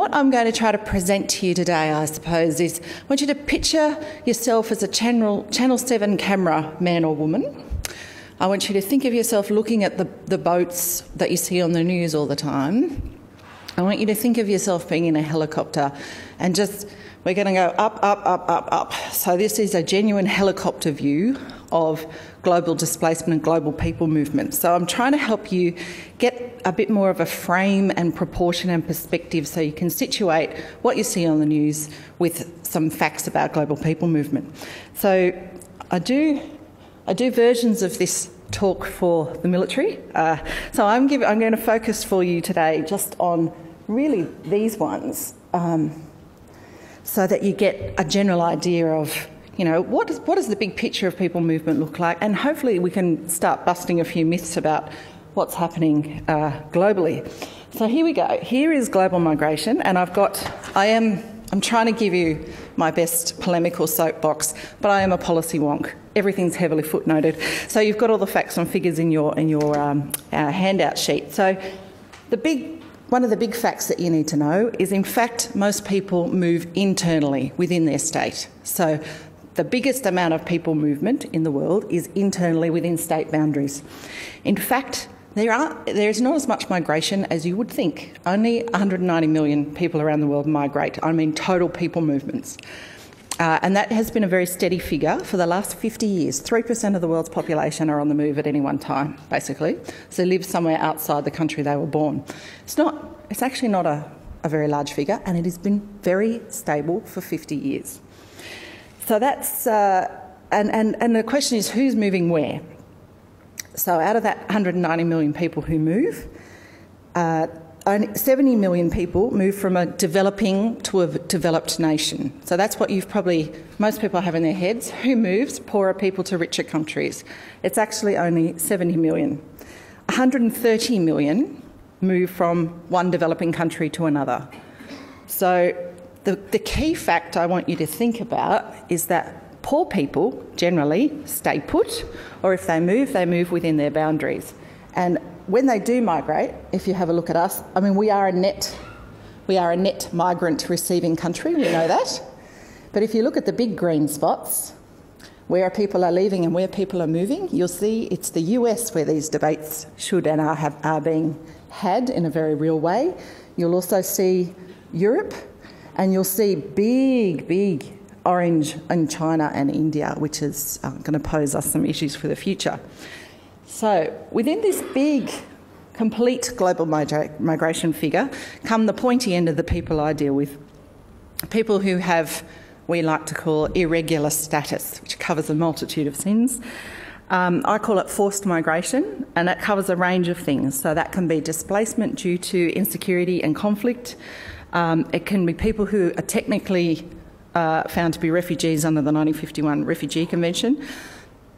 what I'm going to try to present to you today, I suppose, is I want you to picture yourself as a Channel 7 camera man or woman. I want you to think of yourself looking at the boats that you see on the news all the time. I want you to think of yourself being in a helicopter and we're going to go up, up, up, up, up. So this is a genuine helicopter view of global displacement and global people movement. So I'm trying to help you get a bit more of a frame and proportion and perspective so you can situate what you see on the news with some facts about global people movement. So I do versions of this talk for the military. So I'm going to focus for you today just on really these ones, so that you get a general idea of, what does the big picture of people movement look like, and hopefully we can start busting a few myths about what's happening globally. So here we go. Here is global migration, and I'm trying to give you my best polemical soapbox, but I am a policy wonk. Everything's heavily footnoted. So you've got all the facts and figures in your handout sheet. So one of the big facts that you need to know is, in fact, most people move internally within their state. So the biggest amount of people movement in the world is internally within state boundaries. In fact, there is not as much migration as you would think. Only 190 million people around the world migrate. I mean total people movements. And that has been a very steady figure for the last 50 years. 3% of the world's population are on the move at any one time, basically. So they live somewhere outside the country they were born. It's actually not a very large figure, and it has been very stable for 50 years. So that's, and the question is, who's moving where? So out of that 190 million people who move, only 70 million people move from a developing to a developed nation. So that's what most people have in their heads. Who moves? Poorer people to richer countries. It's actually only 70 million. 130 million move from one developing country to another. So the key fact I want you to think about is that poor people generally stay put, or if they move within their boundaries. And when they do migrate, if you have a look at us, I mean, we are a net migrant receiving country, we know that. But if you look at the big green spots, where people are leaving and where people are moving, you'll see it's the US where these debates should and are being had in a very real way. You'll also see Europe, and you'll see big orange in China and India, which is going to pose us some issues for the future. So within this big, complete global migration figure come the pointy end of the people I deal with. People who have, we like to call, irregular status, which covers a multitude of sins. I call it forced migration, and that covers a range of things. So that can be displacement due to insecurity and conflict. It can be people who are technically found to be refugees under the 1951 Refugee Convention.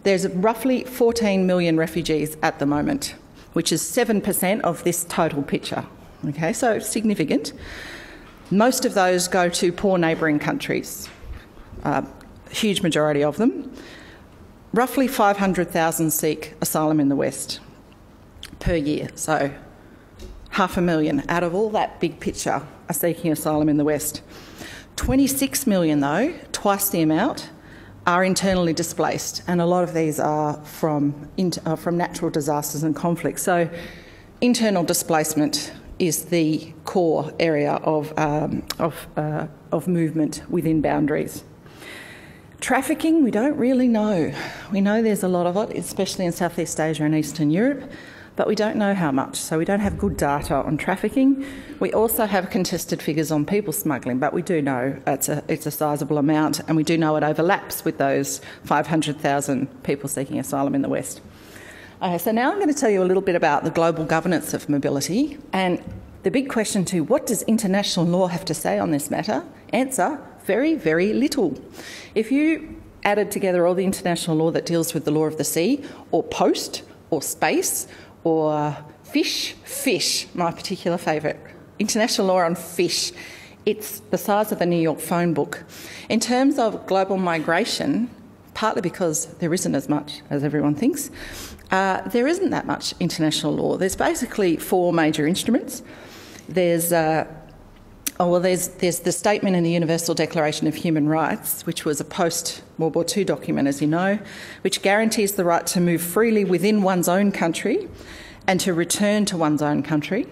There's roughly 14 million refugees at the moment, which is 7% of this total picture. Okay, so significant. Most of those go to poor neighbouring countries, huge majority of them. Roughly 500,000 seek asylum in the West per year, so 500,000 out of all that big picture are seeking asylum in the West. 26 million, though, twice the amount, are internally displaced, and a lot of these are from natural disasters and conflicts. So internal displacement is the core area of movement within boundaries. Trafficking, we don't really know. We know there's a lot of it, especially in Southeast Asia and Eastern Europe, but we don't know how much, so we don't have good data on trafficking. We also have contested figures on people smuggling, but we do know it's a sizable amount, and we do know it overlaps with those 500,000 people seeking asylum in the West. Okay, so now I'm going to tell you a little bit about the global governance of mobility, and the big question too, what does international law have to say on this matter? Answer, very, very little. If you added together all the international law that deals with the law of the sea, or post, or space, or fish, my particular favourite, international law on fish, it's the size of the New York phone book. In terms of global migration, partly because there isn't as much as everyone thinks, there isn't that much international law. There's basically four major instruments. There's Oh, well, there's the statement in the Universal Declaration of Human Rights, which was a post-World War II document, as you know, which guarantees the right to move freely within one's own country and to return to one's own country.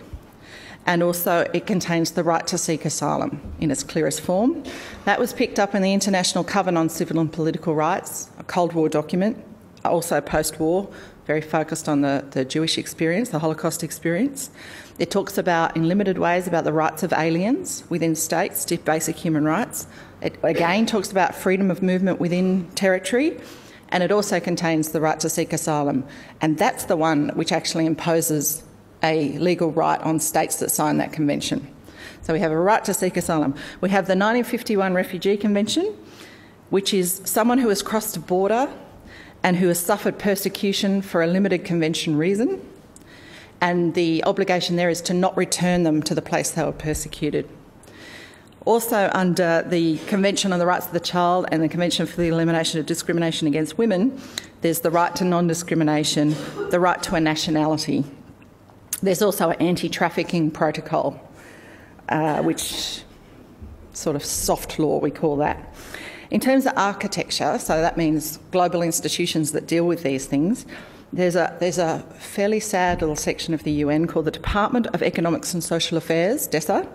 And also it contains the right to seek asylum in its clearest form. That was picked up in the International Covenant on Civil and Political Rights, a Cold War document, also post-war, very focused on the Jewish experience, the Holocaust experience. It talks about, in limited ways, about the rights of aliens within states, basic human rights. It again talks about freedom of movement within territory, and it also contains the right to seek asylum. And that's the one which actually imposes a legal right on states that sign that convention. So we have a right to seek asylum. We have the 1951 Refugee Convention, which is someone who has crossed a border and who has suffered persecution for a limited convention reason, and the obligation there is to not return them to the place they were persecuted. Also, under the Convention on the Rights of the Child and the Convention for the Elimination of Discrimination Against Women, there's the right to non-discrimination, the right to a nationality. There's also an anti-trafficking protocol, which sort of soft law, we call that. In terms of architecture, so that means global institutions that deal with these things, there's a fairly sad little section of the UN called the Department of Economics and Social Affairs, DESA.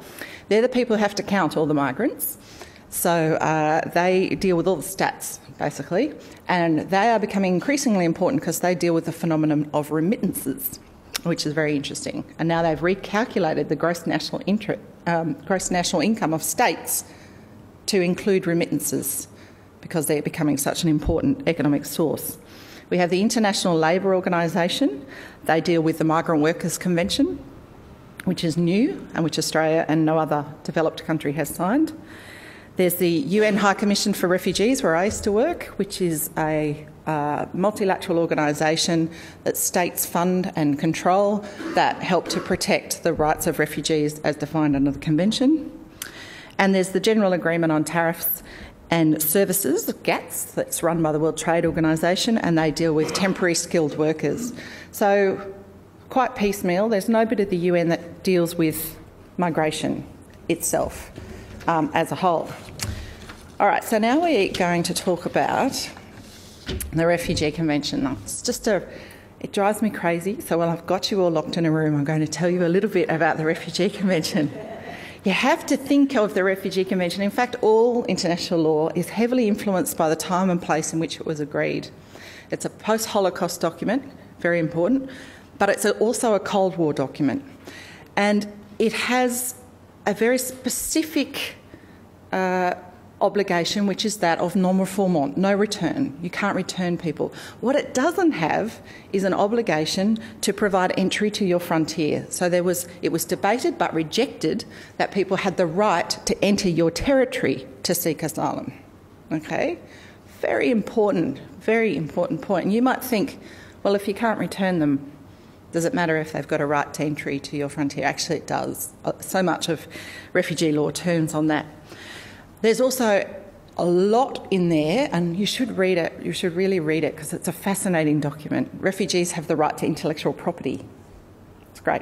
They're the people who have to count all the migrants. So they deal with all the stats, basically, and they are becoming increasingly important because they deal with the phenomenon of remittances, which is very interesting. And now they've recalculated the gross national income of states to include remittances because they're becoming such an important economic source. We have the International Labour Organisation. They deal with the Migrant Workers Convention, which is new and which Australia and no other developed country has signed. There's the UN High Commission for Refugees, where I used to work, which is a multilateral organisation that states fund and control that help to protect the rights of refugees as defined under the Convention. And there's the General Agreement on Tariffs and Services, GATS, that's run by the World Trade Organisation, and they deal with temporary skilled workers. So quite piecemeal. There's no bit of the UN that deals with migration itself as a whole. All right, so now we're going to talk about the Refugee Convention. It drives me crazy, so while I've got you all locked in a room, I'm going to tell you a little bit about the Refugee Convention. You have to think of the Refugee Convention. In fact, all international law is heavily influenced by the time and place in which it was agreed. It's a post-Holocaust document, very important, but it's also a Cold War document. And it has a very specific obligation, which is that of non-refoulement, no return. You can't return people. What it doesn't have is an obligation to provide entry to your frontier. So it was debated but rejected that people had the right to enter your territory to seek asylum. Okay? Very important point. And you might think, well, if you can't return them, does it matter if they've got a right to entry to your frontier? Actually, it does. So much of refugee law turns on that. There's also a lot in there, and you should read it. You should really read it because it's a fascinating document. Refugees have the right to intellectual property. It's great.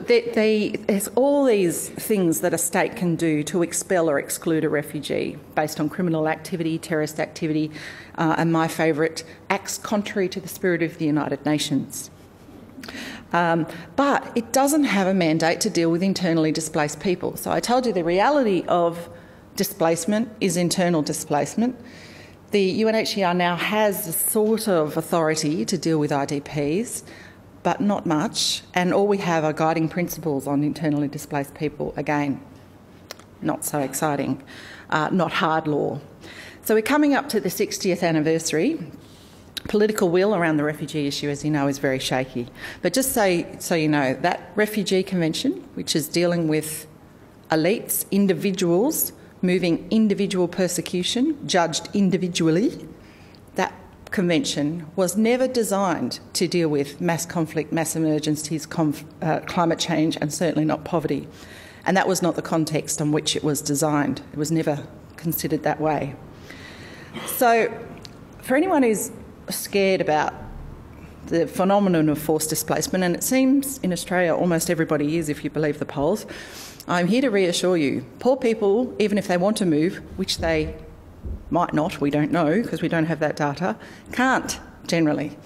There's all these things that a state can do to expel or exclude a refugee based on criminal activity, terrorist activity, and my favourite, acts contrary to the spirit of the United Nations. But it doesn't have a mandate to deal with internally displaced people. So I told you the reality of displacement is internal displacement. The UNHCR now has a sort of authority to deal with IDPs, but not much. And all we have are guiding principles on internally displaced people. Again, not so exciting, not hard law. So we're coming up to the 60th anniversary. Political will around the refugee issue, as you know, is very shaky. But just so you know, that Refugee Convention, which is dealing with elites, individuals, moving individual persecution, judged individually, that convention was never designed to deal with mass conflict, mass emergencies, climate change, and certainly not poverty. And that was not the context on which it was designed. It was never considered that way. So for anyone who's scared about the phenomenon of forced displacement, and it seems in Australia almost everybody is, if you believe the polls. I'm here to reassure you, poor people, even if they want to move, which they might not, we don't know because we don't have that data, can't generally.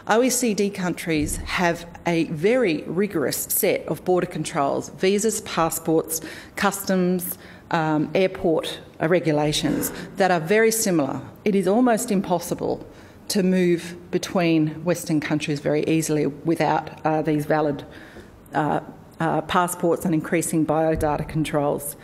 OECD countries have a very rigorous set of border controls, visas, passports, customs, airport regulations that are very similar. It is almost impossible to move between Western countries very easily without these valid passports and increasing biodata controls.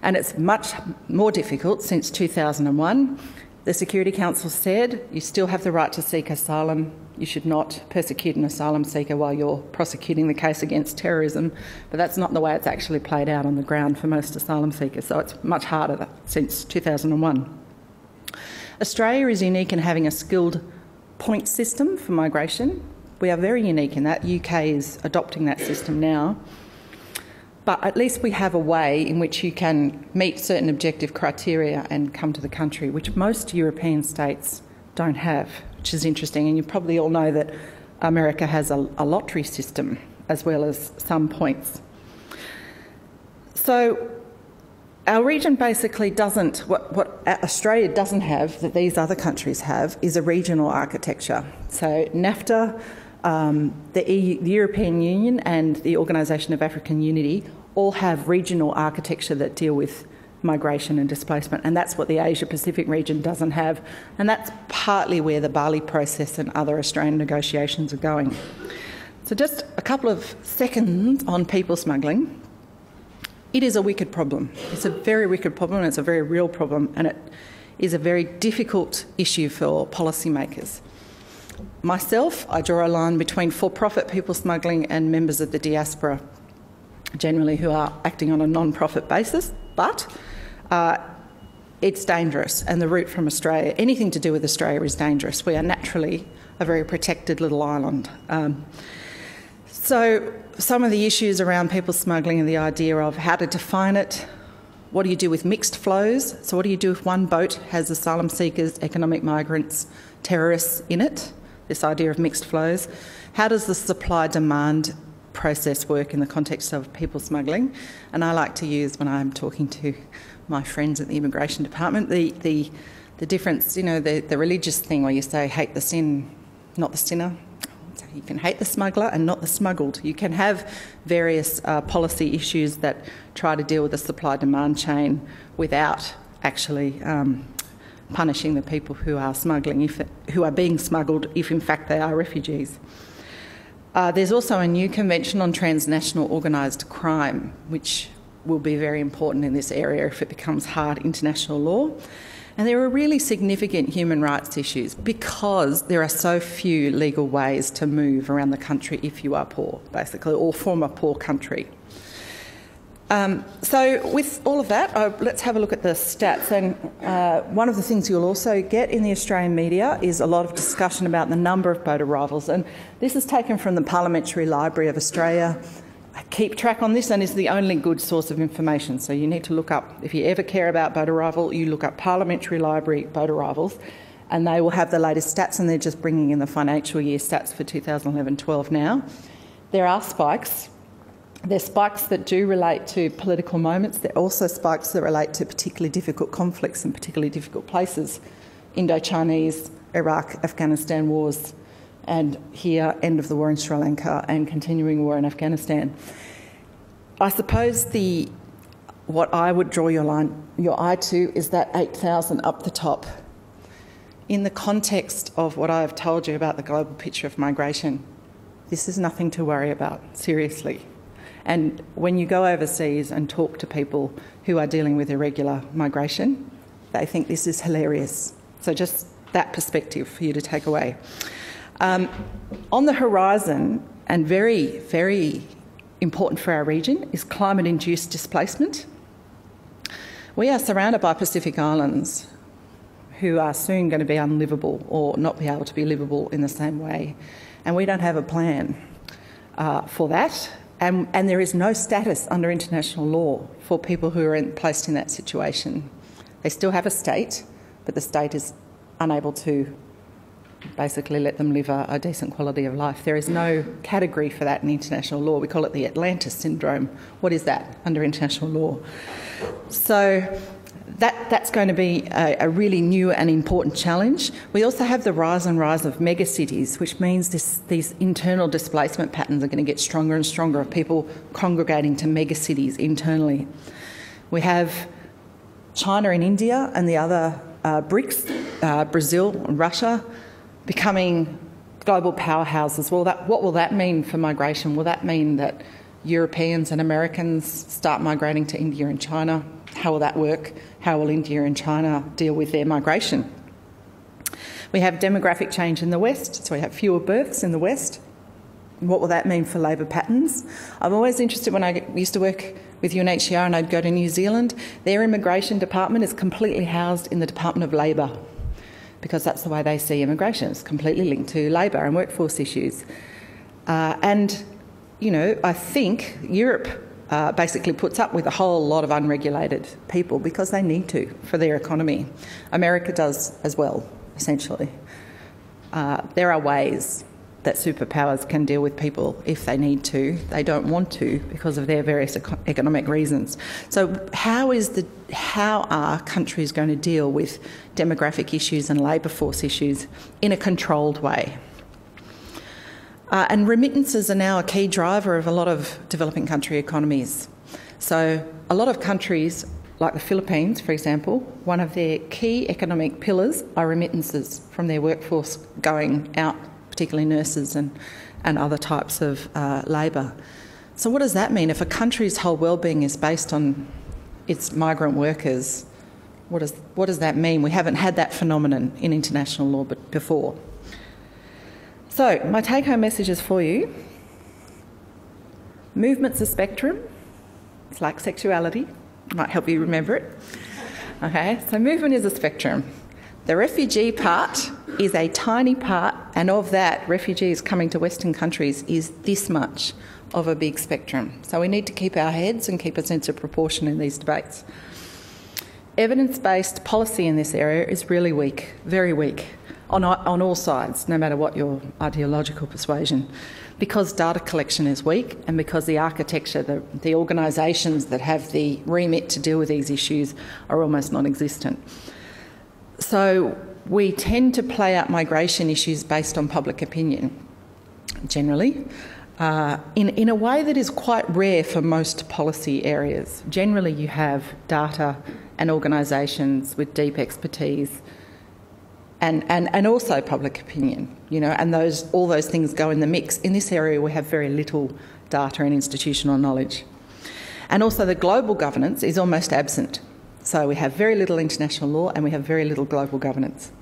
And it's much more difficult since 2001. The Security Council said you still have the right to seek asylum. You should not persecute an asylum seeker while you're prosecuting the case against terrorism, but that's not the way it's actually played out on the ground for most asylum seekers, so it's much harder since 2001. Australia is unique in having a skilled point system for migration. We are very unique in that. The UK is adopting that system now. But at least we have a way in which you can meet certain objective criteria and come to the country, which most European states don't have, which is interesting. And you probably all know that America has a lottery system as well as some points. So our region basically doesn't, what Australia doesn't have that these other countries have is a regional architecture. So NAFTA, the European Union and the Organisation of African Unity all have regional architecture that deal with migration and displacement, and that's what the Asia-Pacific region doesn't have, and that's partly where the Bali process and other Australian negotiations are going. So just a couple of seconds on people smuggling. It is a wicked problem. It's a very wicked problem, and it's a very real problem, and it is a very difficult issue for policymakers. Myself, I draw a line between for-profit people smuggling and members of the diaspora, generally who are acting on a non-profit basis, but it's dangerous, and the route from Australia, anything to do with Australia is dangerous. We are naturally a very protected little island. So some of the issues around people smuggling and the idea of how to define it, what do you do with mixed flows? So what do you do if one boat has asylum seekers, economic migrants, terrorists in it? This idea of mixed flows. How does the supply-demand process work in the context of people smuggling? And I like to use, when I'm talking to my friends at the Immigration Department, the difference, you know, the religious thing where you say hate the sin, not the sinner. So you can hate the smuggler and not the smuggled. You can have various policy issues that try to deal with the supply-demand chain without actually punishing the people who are smuggling, who are being smuggled, if in fact they are refugees. There's also a new convention on transnational organised crime, which will be very important in this area if it becomes hard international law. And there are really significant human rights issues because there are so few legal ways to move around the country if you are poor, basically, or from a poor country. So with all of that, let's have a look at the stats. And one of the things you'll also get in the Australian media is a lot of discussion about the number of boat arrivals. And this is taken from the Parliamentary Library of Australia. I keep track on this, and is the only good source of information. So you need to look up, if you ever care about boat arrival, you look up Parliamentary Library boat arrivals, and they will have the latest stats, and they're just bringing in the financial year stats for 2011-12 now. There are spikes. There's spikes that do relate to political moments. There are also spikes that relate to particularly difficult conflicts in particularly difficult places. Indo-Chinese, Iraq, Afghanistan wars, and here, end of the war in Sri Lanka and continuing war in Afghanistan. I suppose what I would draw your eye to is that 8,000 up the top. In the context of what I have told you about the global picture of migration, this is nothing to worry about, seriously. And when you go overseas and talk to people who are dealing with irregular migration, they think this is hilarious. So just that perspective for you to take away. On the horizon, and very, very important for our region, is climate-induced displacement. We are surrounded by Pacific Islands who are soon going to be unlivable or not be able to be livable in the same way. And we don't have a plan for that. And there is no status under international law for people who are placed in that situation. They still have a state, but the state is unable to basically let them live a decent quality of life. There is no category for that in international law. We call it the Atlantis syndrome. What is that under international law? So that's going to be a really new and important challenge. We also have the rise of megacities, which means these internal displacement patterns are going to get stronger and stronger of people congregating to megacities internally. We have China and India and the other BRICS, Brazil and Russia, becoming global powerhouses. Well, what will that mean for migration? Will that mean that Europeans and Americans start migrating to India and China? How will that work? How will India and China deal with their migration? We have demographic change in the West, so we have fewer births in the West. What will that mean for labour patterns? I'm always interested when I used to work with UNHCR and I'd go to New Zealand. Their immigration department is completely housed in the Department of Labour because that's the way they see immigration. It's completely linked to labour and workforce issues. And, you know, I think Europe basically puts up with a whole lot of unregulated people because they need to for their economy. America does as well, essentially. There are ways that superpowers can deal with people if they need to. They don't want to because of their various economic reasons. So how are countries going to deal with demographic issues and labour force issues in a controlled way? And remittances are now a key driver of a lot of developing country economies. So a lot of countries, like the Philippines, for example, one of their key economic pillars are remittances from their workforce going out, particularly nurses and other types of labour. So what does that mean? If a country's whole well-being is based on its migrant workers, what does that mean? We haven't had that phenomenon in international law before. So my take-home messages for you. Movement's a spectrum. It's like sexuality. Might help you remember it. Okay, so movement is a spectrum. The refugee part is a tiny part, and of that, refugees coming to Western countries is this much of a big spectrum. So we need to keep our heads and keep a sense of proportion in these debates. Evidence-based policy in this area is really weak, very weak, on all sides, no matter what your ideological persuasion, because data collection is weak and because the architecture, the organisations that have the remit to deal with these issues are almost non-existent. So we tend to play out migration issues based on public opinion, generally, in a way that is quite rare for most policy areas. Generally, you have data and organisations with deep expertise and also public opinion, you know, and all those things go in the mix. In this area, we have very little data and institutional knowledge. And also the global governance is almost absent. So we have very little international law and we have very little global governance.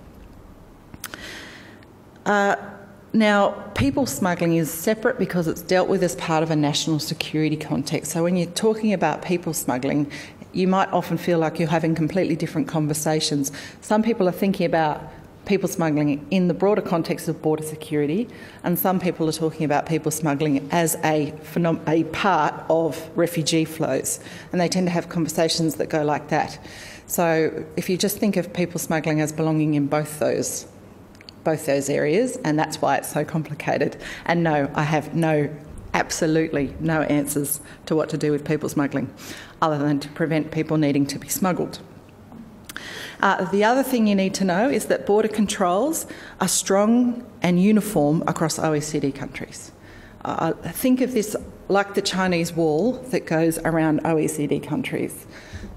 Now, people smuggling is separate because it's dealt with as part of a national security context. So when you're talking about people smuggling, you might often feel like you're having completely different conversations. Some people are thinking about people smuggling in the broader context of border security, and some people are talking about people smuggling as a part of refugee flows, and they tend to have conversations that go like that. So if you just think of people smuggling as belonging in both those areas, and that's why it's so complicated. And no, I have absolutely no answers to what to do with people smuggling, other than to prevent people needing to be smuggled. The other thing you need to know is that border controls are strong and uniform across OECD countries. Think of this like the Chinese wall that goes around OECD countries.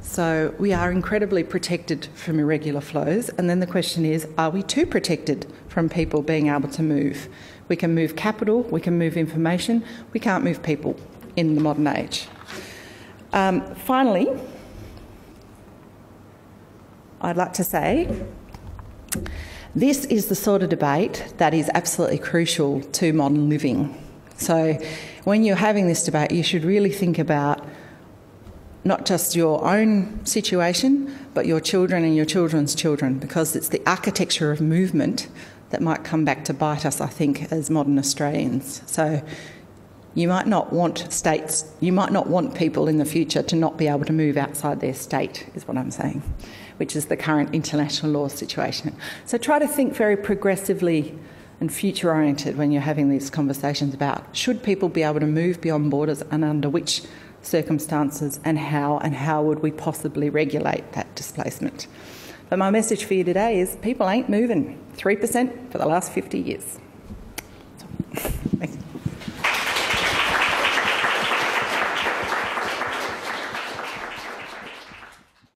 So we are incredibly protected from irregular flows, and then the question is, are we too protected from people being able to move? We can move capital, we can move information, we can't move people in the modern age. Finally, I'd like to say this is the sort of debate that is absolutely crucial to modern living. So when you're having this debate, you should really think about not just your own situation, but your children and your children's children, because it's the architecture of movement that might come back to bite us, I think, as modern Australians. So You might not want people in the future to not be able to move outside their state, is what I'm saying, which is the current international law situation. So try to think very progressively and future-oriented when you're having these conversations about should people be able to move beyond borders and under which circumstances and how would we possibly regulate that displacement. But my message for you today is people ain't moving 3% for the last 50 years.